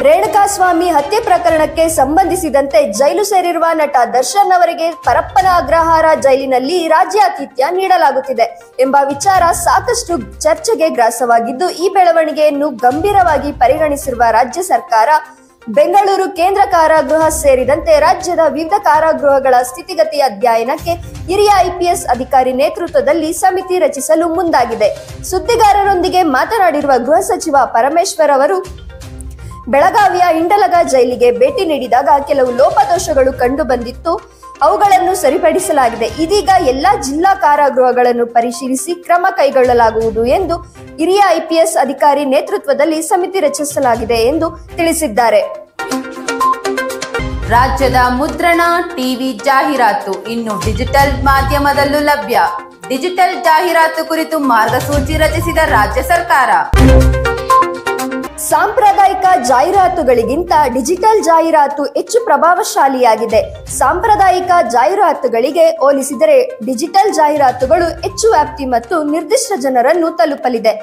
ರೇಣುಕಾಸ್ವಾಮಿ ಹತ್ಯೆ ಪ್ರಕರಣಕ್ಕೆ ಸಂಬಂಧಿಸಿದಂತೆ ಜೈಲು ಸೇರಿರುವ ನಟ ದರ್ಶನ್ ಅವರಿಗೆ ಪರಪ್ಪನ ಅಗ್ರಹಾರ ಜೈಲಿನಲ್ಲಿ ರಾಜ್ಯಾತಿಥ್ಯ ನೀಡಲಾಗುತ್ತಿದೆ ಎಂಬ ವಿಚಾರ ಸಾಕಷ್ಟು ಚರ್ಚೆಗೆ ಗ್ರಾಸವಾಗಿದ್ದು, ಈ ಬೆಳವಣಿಗೆಯನ್ನು ಗಂಭೀರವಾಗಿ ಪರಿಗಣಿಸಿರುವ ರಾಜ್ಯ ಸರ್ಕಾರ ಬೆಂಗಳೂರು ಕೇಂದ್ರ ಕಾರಾಗೃಹ ಸೇರಿದಂತೆ ರಾಜ್ಯದ ವಿವಿಧ ಕಾರಾಗೃಹಗಳ ಸ್ಥಿತಿಗತಿ ಅಧ್ಯಯನಕ್ಕೆ ಹಿರಿಯ ಐಪಿಎಸ್ ಅಧಿಕಾರಿ ನೇತೃತ್ವದಲ್ಲಿ ಸಮಿತಿ ರಚಿಸಲು ಮುಂದಾಗಿದೆ. ಸುದ್ದಿಗಾರರೊಂದಿಗೆ ಮಾತನಾಡಿರುವ ಗೃಹ ಸಚಿವ ಪರಮೇಶ್ವರ್ ಅವರು ಬೆಳಗಾವಿಯ ಇಂಡಲಗ ಜೈಲಿಗೆ ಭೇಟಿ ನೀಡಿದಾಗ ಕೆಲವು ಲೋಪದೋಷಗಳು ಕಂಡು ಬಂದಿತ್ತು, ಅವುಗಳನ್ನು ಸರಿಪಡಿಸಲಾಗಿದೆ. ಇದೀಗ ಎಲ್ಲಾ ಜಿಲ್ಲಾ ಕಾರಾಗೃಹಗಳನ್ನು ಪರಿಶೀಲಿಸಿ ಕ್ರಮ ಕೈಗೊಳ್ಳಲಾಗುವುದು ಎಂದು ಹಿರಿಯ ಐಪಿಎಸ್ ಅಧಿಕಾರಿ ನೇತೃತ್ವದಲ್ಲಿ ಸಮಿತಿ ರಚಿಸಲಾಗಿದೆ ಎಂದು ತಿಳಿಸಿದ್ದಾರೆ. ರಾಜ್ಯದ ಮುದ್ರಣ, ಟಿವಿ ಜಾಹೀರಾತು ಇನ್ನು ಡಿಜಿಟಲ್ ಮಾಧ್ಯಮದಲ್ಲೂ ಲಭ್ಯ. ಡಿಜಿಟಲ್ ಜಾಹೀರಾತು ಕುರಿತು ಮಾರ್ಗಸೂಚಿ ರಚಿಸಿದ ರಾಜ್ಯ ಸರ್ಕಾರ. ಸಾಂಪ್ರದಾಯಿಕ ಜಾಹೀರಾತುಗಳಿಗಿಂತ ಡಿಜಿಟಲ್ ಜಾಹೀರಾತು ಹೆಚ್ಚು ಪ್ರಭಾವಶಾಲಿಯಾಗಿದೆ. ಸಾಂಪ್ರದಾಯಿಕ ಜಾಹೀರಾತುಗಳಿಗೆ ಹೋಲಿಸಿದರೆ ಡಿಜಿಟಲ್ ಜಾಹೀರಾತುಗಳು ಹೆಚ್ಚು ವ್ಯಾಪ್ತಿ ಮತ್ತು ನಿರ್ದಿಷ್ಟ ಜನರನ್ನು ತಲುಪಲಿದೆ.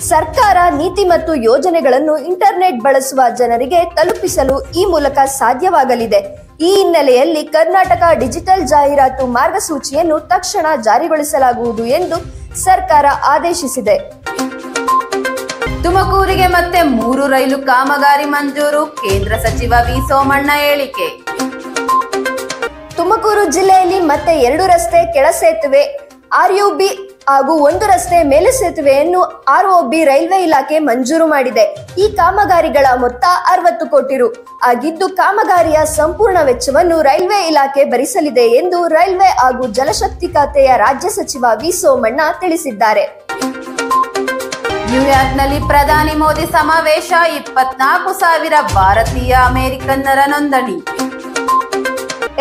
ಸರ್ಕಾರ ನೀತಿ ಮತ್ತು ಯೋಜನೆಗಳನ್ನು ಇಂಟರ್ನೆಟ್ ಬಳಸುವ ಜನರಿಗೆ ತಲುಪಿಸಲು ಈ ಮೂಲಕ ಸಾಧ್ಯವಾಗಲಿದೆ. ಈ ಹಿನ್ನೆಲೆಯಲ್ಲಿ ಕರ್ನಾಟಕ ಡಿಜಿಟಲ್ ಜಾಹೀರಾತು ಮಾರ್ಗಸೂಚಿಯನ್ನು ತಕ್ಷಣ ಜಾರಿಗೊಳಿಸಲಾಗುವುದು ಎಂದು ಸರ್ಕಾರ ಆದೇಶಿಸಿದೆ. ತುಮಕೂರಿಗೆ ಮತ್ತೆ 3 ರೈಲು ಕಾಮಗಾರಿ ಮಂಜೂರು, ಕೇಂದ್ರ ಸಚಿವ ವಿ ಸೋಮಣ್ಣ ಹೇಳಿಕೆ. ತುಮಕೂರು ಜಿಲ್ಲೆಯಲ್ಲಿ ಮತ್ತೆ 2 ರಸ್ತೆ ಕೆಳ ಸೇತುವೆ ಆರ್ಯುಬಿ ಹಾಗೂ 1 ರಸ್ತೆ ಮೇಲೆ ಸೇತುವೆಯನ್ನು ಆರ್ಒಬಿ ರೈಲ್ವೆ ಇಲಾಖೆ ಮಂಜೂರು ಮಾಡಿದೆ. ಈ ಕಾಮಗಾರಿಗಳ ಮೊತ್ತ 60 ಕೋಟಿ ರು ಆಗಿದ್ದು, ಕಾಮಗಾರಿಯ ಸಂಪೂರ್ಣ ವೆಚ್ಚವನ್ನು ರೈಲ್ವೆ ಇಲಾಖೆ ಭರಿಸಲಿದೆ ಎಂದು ರೈಲ್ವೆ ಹಾಗೂ ಜಲಶಕ್ತಿ ಖಾತೆಯ ರಾಜ್ಯ ಸಚಿವ ವಿ ಸೋಮಣ್ಣ ತಿಳಿಸಿದ್ದಾರೆ. ನ್ಯೂಯಾರ್ಕ್ನಲ್ಲಿ ಪ್ರಧಾನಿ ಮೋದಿ ಸಮಾವೇಶ, 24,000 ಭಾರತೀಯ ಅಮೆರಿಕನ್ನರ ನೋಂದಣಿ.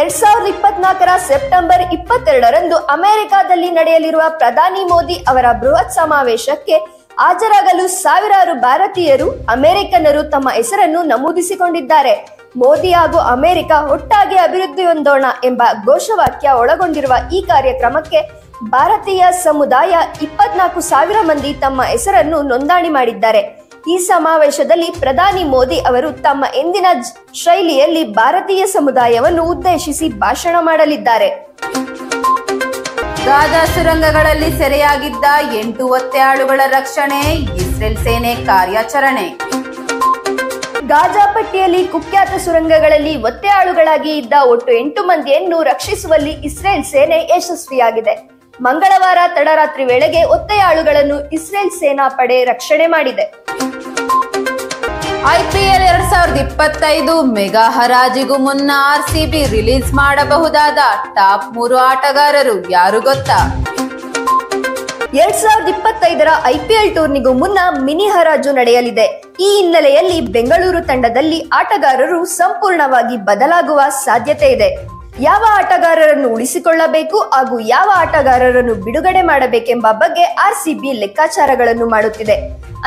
2024 ಸೆಪ್ಟೆಂಬರ್ 22ರಂದು ಅಮೆರಿಕಾದಲ್ಲಿ ನಡೆಯಲಿರುವ ಪ್ರಧಾನಿ ಮೋದಿ ಅವರ ಬೃಹತ್ ಸಮಾವೇಶಕ್ಕೆ ಹಾಜರಾಗಲು ಸಾವಿರಾರು ಭಾರತೀಯರು, ಅಮೆರಿಕನ್ನರು ತಮ್ಮ ಹೆಸರನ್ನು ನಮೂದಿಸಿಕೊಂಡಿದ್ದಾರೆ. ಮೋದಿ ಹಾಗೂ ಅಮೆರಿಕ ಒಟ್ಟಾಗಿ ಅಭಿವೃದ್ಧಿ ಹೊಂದೋಣ ಎಂಬ ಘೋಷವಾಕ್ಯ ಒಳಗೊಂಡಿರುವ ಈ ಕಾರ್ಯಕ್ರಮಕ್ಕೆ ಭಾರತೀಯ ಸಮುದಾಯ 24,000 ಮಂದಿ ತಮ್ಮ ಹೆಸರನ್ನು ನೋಂದಣಿ ಮಾಡಿದ್ದಾರೆ. ಈ ಸಮಾವೇಶದಲ್ಲಿ ಪ್ರಧಾನಿ ಮೋದಿ ಅವರು ತಮ್ಮ ಎಂದಿನ ಶೈಲಿಯಲ್ಲಿ ಭಾರತೀಯ ಸಮುದಾಯವನ್ನು ಉದ್ದೇಶಿಸಿ ಭಾಷಣ ಮಾಡಲಿದ್ದಾರೆ. ಗಾಜಾ ಸುರಂಗಗಳಲ್ಲಿ ಸೆರೆಯಾಗಿದ್ದ 8 ಒತ್ತೆಯಾಳುಗಳ ರಕ್ಷಣೆ, ಇಸ್ರೇಲ್ ಸೇನೆ ಕಾರ್ಯಾಚರಣೆ. ಗಾಜಾ ಪಟ್ಟಿಯಲ್ಲಿ ಕುಖ್ಯಾತ ಸುರಂಗಗಳಲ್ಲಿ ಒತ್ತೆಯಾಳುಗಳಾಗಿ ಇದ್ದ ಒಟ್ಟು 8 ಮಂದಿಯನ್ನು ರಕ್ಷಿಸುವಲ್ಲಿ ಇಸ್ರೇಲ್ ಸೇನೆ ಯಶಸ್ವಿಯಾಗಿದೆ. ಮಂಗಳವಾರ ತಡರಾತ್ರಿ ವೇಳೆಗೆ ಒತ್ತೆಯಾಳುಗಳನ್ನು ಇಸ್ರೇಲ್ ಸೇನಾ ಪಡೆ ರಕ್ಷಣೆ ಮಾಡಿದೆ. ಐಪಿಎಲ್ 2025 ಮೆಗಾ ಹರಾಜಿಗೂ ಮುನ್ನ ಆರ್ಸಿಬಿ ರಿಲೀಸ್ ಮಾಡಬಹುದಾದ ಟಾಪ್ 3 ಆಟಗಾರರು ಯಾರು ಗೊತ್ತಾ? 2025ರ ಐಪಿಎಲ್ ಟೂರ್ನಿಗೂ ಮುನ್ನ ಮಿನಿ ಹರಾಜು ನಡೆಯಲಿದೆ. ಈ ಹಿನ್ನೆಲೆಯಲ್ಲಿ ಬೆಂಗಳೂರು ತಂಡದಲ್ಲಿ ಆಟಗಾರರು ಸಂಪೂರ್ಣವಾಗಿ ಬದಲಾಗುವ ಸಾಧ್ಯತೆ ಇದೆ. ಯಾವ ಆಟಗಾರರನ್ನು ಉಳಿಸಿಕೊಳ್ಳಬೇಕು ಹಾಗೂ ಯಾವ ಆಟಗಾರರನ್ನು ಬಿಡುಗಡೆ ಮಾಡಬೇಕೆಂಬ ಬಗ್ಗೆ ಆರ್ಸಿಬಿ ಲೆಕ್ಕಾಚಾರಗಳನ್ನು ಮಾಡುತ್ತಿದೆ.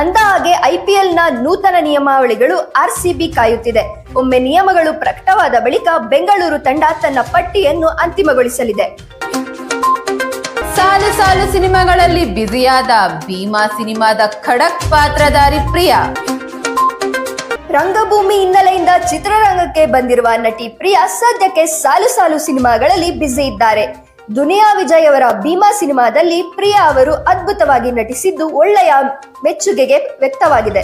ಅಂದಹಾಗೆ ಐಪಿಎಲ್ನ ನೂತನ ನಿಯಮಾವಳಿಗಳು ಆರ್ಸಿಬಿ ಕಾಯುತ್ತಿದೆ. ಒಮ್ಮೆ ನಿಯಮಗಳು ಪ್ರಕಟವಾದ ಬಳಿಕ ಬೆಂಗಳೂರು ತಂಡ ತನ್ನ ಪಟ್ಟಿಯನ್ನು ಅಂತಿಮಗೊಳಿಸಲಿದೆ. ಸಾಲು ಸಾಲು ಸಿನಿಮಾಗಳಲ್ಲಿ ಬ್ಯುಸಿಯಾದ ಭೀಮಾ ಸಿನಿಮಾದ ಖಡಕ್ ಪಾತ್ರಧಾರಿ ಪ್ರಿಯಾ. ರಂಗಭೂಮಿ ಹಿನ್ನೆಲೆಯಿಂದ ಚಿತ್ರರಂಗಕ್ಕೆ ಬಂದಿರುವ ನಟಿ ಪ್ರಿಯಾ ಸದ್ಯಕ್ಕೆ ಸಾಲು ಸಾಲು ಸಿನಿಮಾಗಳಲ್ಲಿ ಬ್ಯುಸಿ ಇದ್ದಾರೆ. ದುನಿಯಾ ವಿಜಯ್ ಅವರ ಭೀಮಾ ಸಿನಿಮಾದಲ್ಲಿ ಪ್ರಿಯಾ ಅವರು ಅದ್ಭುತವಾಗಿ ನಟಿಸಿದ್ದು ಒಳ್ಳೆಯ ಮೆಚ್ಚುಗೆಗೆ ವ್ಯಕ್ತವಾಗಿದೆ.